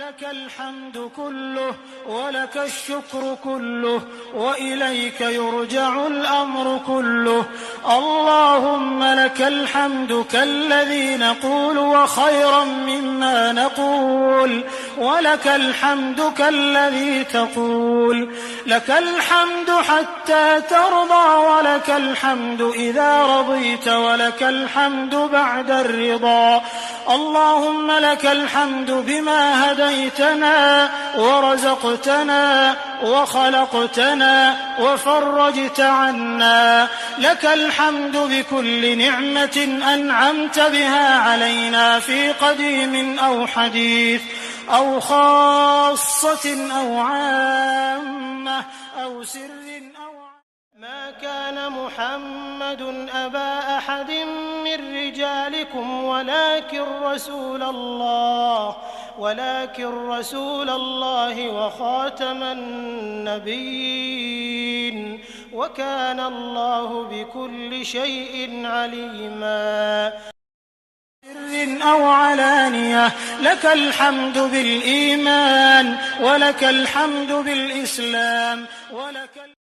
لك الحمد كله ولك الشكر كله وإليك يرجع الأمر كله. اللهم لك الحمد كالذي نقول وخيرا مما نقول، ولك الحمد كالذي تقول. لك الحمد حتى ترضى، ولك الحمد إذا رضيت، ولك الحمد بعد الرضا. اللهم لك الحمد بما هديتنا ورزقتنا وخلقتنا وفرجت عنا. لك الحمد بكل نعمة أنعمت بها علينا في قديم أو حديث أو خاصة أو عامة أو سر أو ما كان محمد أبا أحد من رجالكم ولكن رسول الله وخاتم النبيين، وكان الله بكل شيء عليما. سر أو علانية، لك الحمد بالإيمان، ولك الحمد بالإسلام، ولك